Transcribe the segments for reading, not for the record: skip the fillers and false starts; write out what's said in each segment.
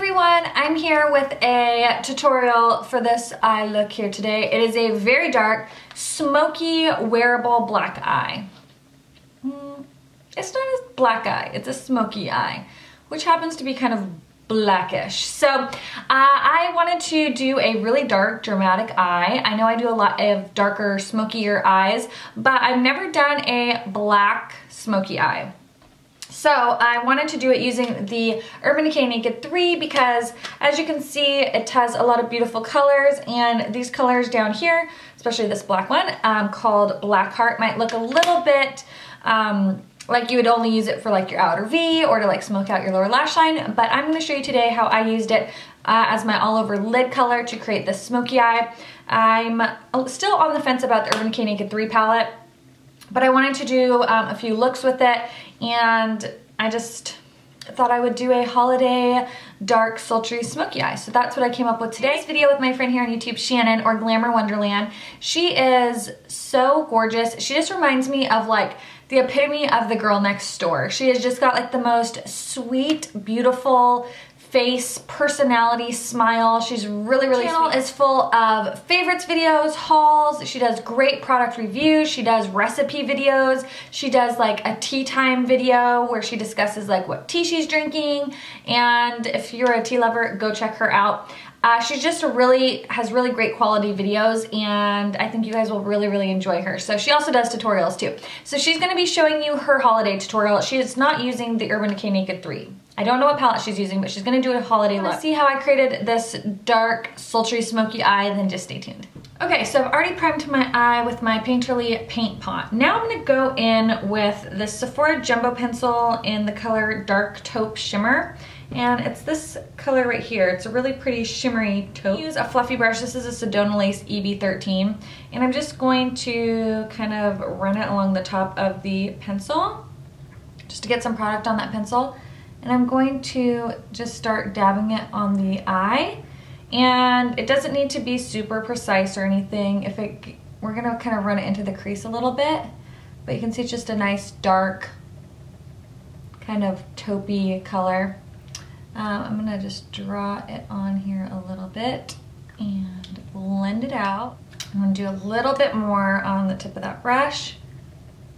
everyone, I'm here with a tutorial for this eye look here today. It is a very dark, smoky, wearable black eye. It's not a black eye, it's a smoky eye, which happens to be kind of blackish. So I wanted to do a really dark, dramatic eye. I know I do a lot of darker, smokier eyes, but I've never done a black, smoky eye. So I wanted to do it using the Urban Decay Naked 3 because, as you can see, it has a lot of beautiful colors, and these colors down here, especially this black one, called Black Heart, might look a little bit like you would only use it for like your outer V or to like smoke out your lower lash line, but I'm going to show you today how I used it as my all over lid color to create this smoky eye. I'm still on the fence about the Urban Decay Naked 3 palette, but I wanted to do a few looks with it, and I just thought I would do a holiday dark sultry smoky eye. So that's what I came up with today. Today's video with my friend here on YouTube, Shannon, or Glamour Wonderland. She is so gorgeous. She just reminds me of like the epitome of the girl next door. She has just got like the most sweet, beautiful face, personality, smile. She's really sweet. Her channel is full of favorites videos, hauls. She does great product reviews. She does recipe videos. She does like a tea time video where she discusses like what tea she's drinking. And if you're a tea lover, go check her out. She just has really great quality videos, and I think you guys will really enjoy her. So she also does tutorials too. So she's going to be showing you her holiday tutorial. She is not using the Urban Decay Naked 3. I don't know what palette she's using, but she's going to do a holiday look. To see how I created this dark, sultry, smoky eye, then just stay tuned. Okay, so I've already primed my eye with my Painterly Paint Pot. Now I'm going to go in with this Sephora Jumbo Pencil in the color Dark Taupe Shimmer. And it's this color right here. It's a really pretty shimmery taupe. I use a fluffy brush. This is a Sedona Lace EB13. And I'm just going to kind of run it along the top of the pencil just to get some product on that pencil. And I'm going to just start dabbing it on the eye. And it doesn't need to be super precise or anything. We're gonna kind of run it into the crease a little bit. But you can see it's just a nice dark, kind of taupey color. I'm gonna just draw it on here a little bit and blend it out. I'm gonna do a little bit more on the tip of that brush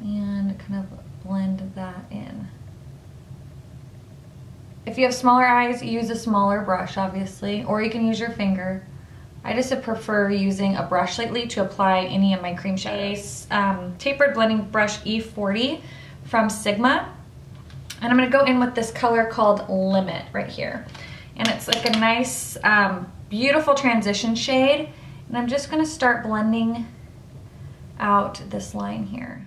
and kind of blend that in. If you have smaller eyes, use a smaller brush, obviously, or you can use your finger. I just prefer using a brush lately to apply any of my cream shadows. Tapered blending brush E40 from Sigma. And I'm going to go in with this color called Limit right here. And it's like a nice, beautiful transition shade. And I'm just going to start blending out this line here.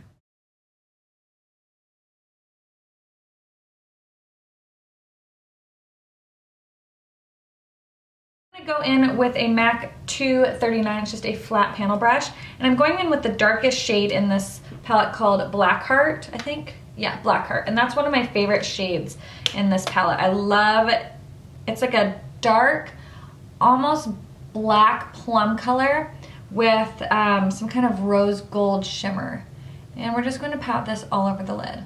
I'm going to go in with a MAC 239, it's just a flat panel brush. And I'm going in with the darkest shade in this palette called Black Heart, I think. Yeah, Black Heart, and that's one of my favorite shades in this palette. I love it. It's like a dark, almost black plum color with some kind of rose gold shimmer. And we're just going to pat this all over the lid.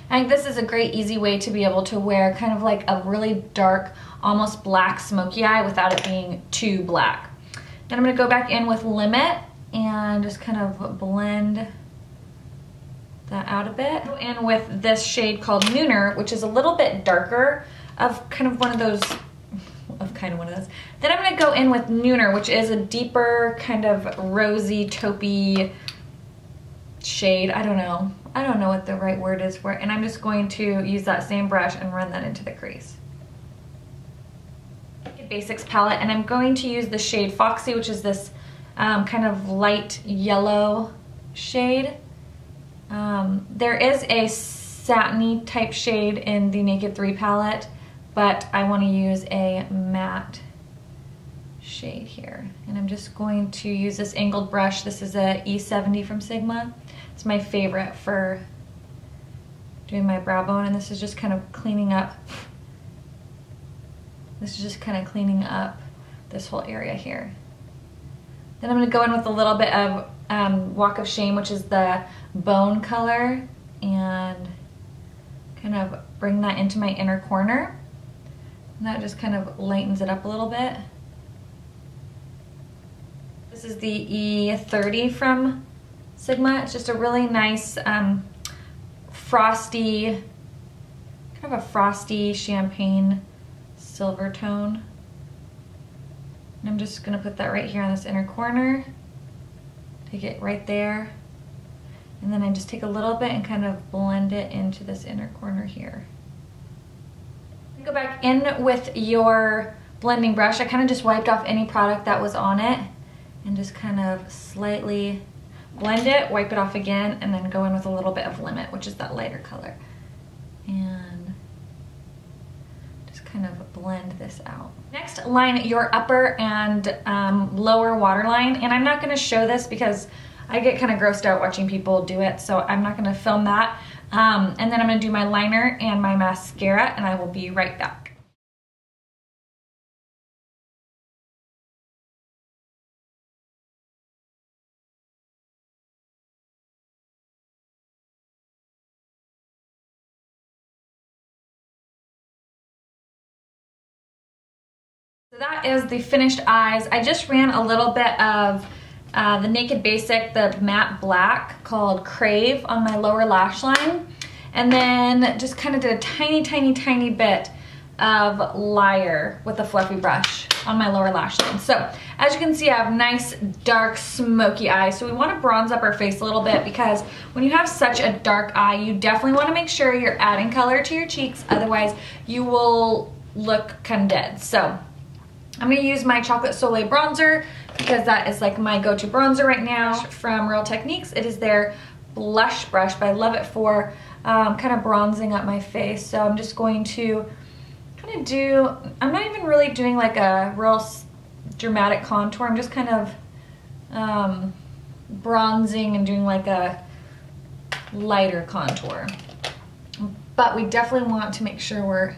I think this is a great easy way to be able to wear kind of like a really dark, almost black smoky eye without it being too black. Then I'm going to go back in with Limit and just kind of blend that out a bit. Go in with this shade called Lunar, which is a little bit darker, of kind of one of those. Then I'm going to go in with Lunar, which is a deeper kind of rosy, taupey shade. I don't know what the right word is for it. And I'm just going to use that same brush and run that into the crease. Basics palette, and I'm going to use the shade Foxy, which is this kind of light yellow shade. There is a satiny type shade in the Naked 3 palette, but I want to use a matte shade here. And I'm just going to use this angled brush. This is a E70 from Sigma. It's my favorite for doing my brow bone, and this is just kind of cleaning up. This is just kind of cleaning up this whole area here. Then I'm going to go in with a little bit of Walk of Shame, which is the bone color, and kind of bring that into my inner corner. And that just kind of lightens it up a little bit. This is the E30 from Sigma. It's just a really nice frosty, kind of a frosty champagne silver tone. And I'm just gonna put that right here on this inner corner. Take it right there. And then I just take a little bit and kind of blend it into this inner corner here. Go back in with your blending brush. I kind of just wiped off any product that was on it and just kind of slightly blend it, wipe it off again, and then go in with a little bit of Limit, which is that lighter color. And just kind of blend this out. Next, line your upper and lower waterline. And I'm not gonna show this because I get kind of grossed out watching people do it, so I'm not gonna film that. And then I'm gonna do my liner and my mascara, and I will be right back. So that is the finished eyes. I just ran a little bit of the Naked Basic, the matte black called Crave on my lower lash line. And then just kind of did a tiny bit of Liar with a fluffy brush on my lower lash line. So as you can see, I have nice dark smoky eyes. So we want to bronze up our face a little bit because when you have such a dark eye, you definitely want to make sure you're adding color to your cheeks. Otherwise you will look kind of dead. So I'm going to use my Chocolate Soleil bronzer because that is like my go-to bronzer right now from Real Techniques. It is their blush brush, but I love it for kind of bronzing up my face. So I'm just going to kind of do, I'm not even really doing like a real dramatic contour. I'm just kind of bronzing and doing like a lighter contour. But we definitely want to make sure we're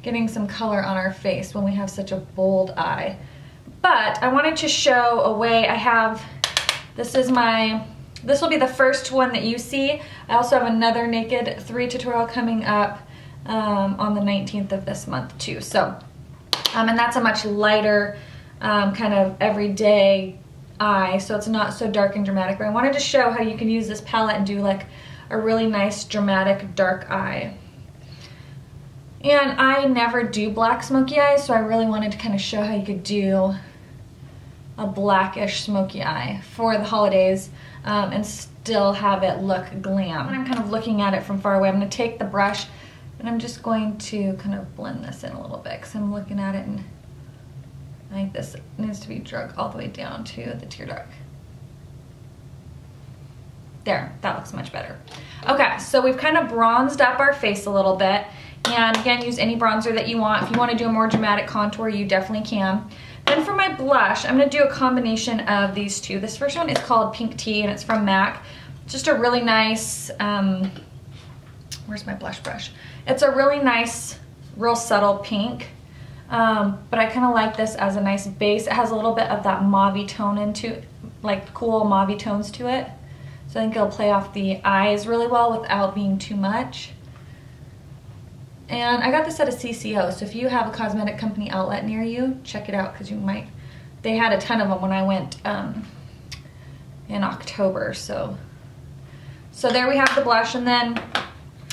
getting some color on our face when we have such a bold eye. But I wanted to show a way I have, this will be the first one that you see. I also have another Naked 3 tutorial coming up on the 19th of this month too. So, and that's a much lighter kind of everyday eye, so it's not so dark and dramatic. But I wanted to show how you can use this palette and do like a really nice dramatic dark eye. And I never do black smoky eyes, so I really wanted to kind of show how you could do a blackish smoky eye for the holidays and still have it look glam. When I'm kind of looking at it from far away, I'm going to take the brush and I'm just going to kind of blend this in a little bit because I'm looking at it and I think this needs to be drug all the way down to the tear duct. There, that looks much better. Okay, so we've kind of bronzed up our face a little bit. And again, use any bronzer that you want. If you want to do a more dramatic contour, you definitely can. Then for my blush, I'm going to do a combination of these two. This first one is called Pink Tea, and it's from MAC. Just a really nice, where's my blush brush? It's a really nice, real subtle pink. But I kind of like this as a nice base. It has a little bit of that mauve-y tone into, like cool mauve-y tones to it. So I think it'll play off the eyes really well without being too much. And I got this at a CCO, so if you have a cosmetic company outlet near you, check it out because you might. They had a ton of them when I went in October, so there we have the blush. And then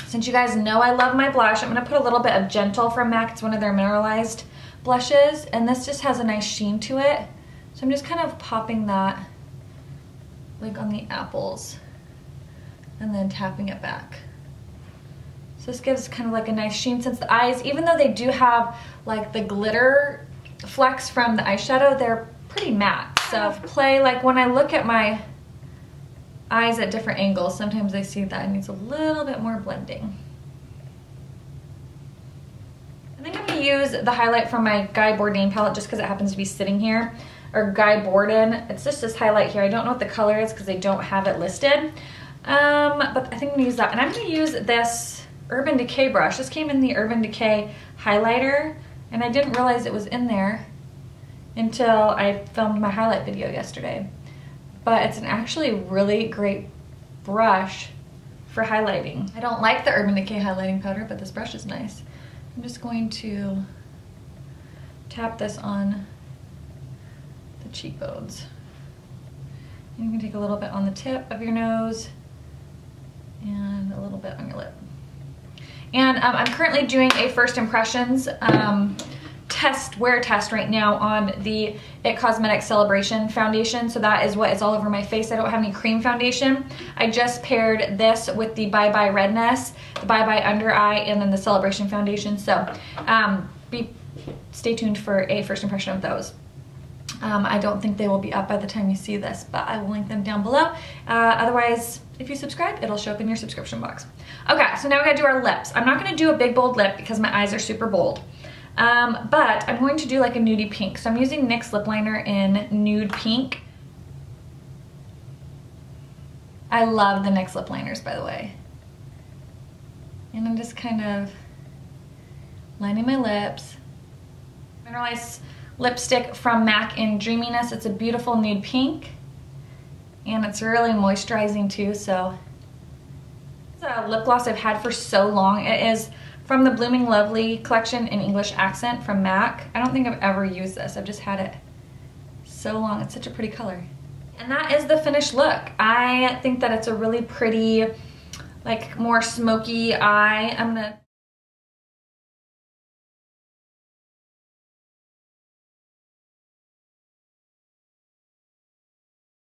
since you guys know I love my blush, I'm going to put a little bit of Gentle from MAC. It's one of their mineralized blushes, and this just has a nice sheen to it. So I'm just kind of popping that like on the apples and then tapping it back. So this gives kind of like a nice sheen since the eyes, even though they do have like the glitter flecks from the eyeshadow, they're pretty matte. So play, like when I look at my eyes at different angles, sometimes I see that it needs a little bit more blending. I think I'm going to use the highlight from my Guy Bourdain palette just because it happens to be sitting here. Or Guy Bourdain. It's just this highlight here. I don't know what the color is because they don't have it listed. But I think I'm going to use that. And I'm going to use this Urban Decay brush. This came in the Urban Decay highlighter, and I didn't realize it was in there until I filmed my highlight video yesterday. but it's an actually really great brush for highlighting. I don't like the Urban Decay highlighting powder, but this brush is nice. I'm just going to tap this on the cheekbones. And you can take a little bit on the tip of your nose and a little bit on your lip. And I'm currently doing a first impressions wear test right now on the IT Cosmetics Celebration foundation. So that is what is all over my face. I don't have any cream foundation. I just paired this with the Bye Bye Redness, the Bye Bye Under Eye, and then the Celebration foundation. So stay tuned for a first impression of those. I don't think they will be up by the time you see this, but I will link them down below. Otherwise, if you subscribe, it'll show up in your subscription box. Okay, so now we gotta do our lips. I'm not gonna do a big bold lip because my eyes are super bold. But I'm going to do like a nudie pink. So I'm using NYX lip liner in nude pink. I love the NYX lip liners, by the way. And I'm just kind of lining my lips. Mineralized lipstick from MAC in Dreaminess. It's a beautiful nude pink. And it's really moisturizing too, so. It's a lip gloss I've had for so long. It is from the Blooming Lovely collection in English Accent from MAC. I don't think I've ever used this. I've just had it so long. It's such a pretty color. And that is the finished look. I think that it's a really pretty, like more smoky eye. I'm gonna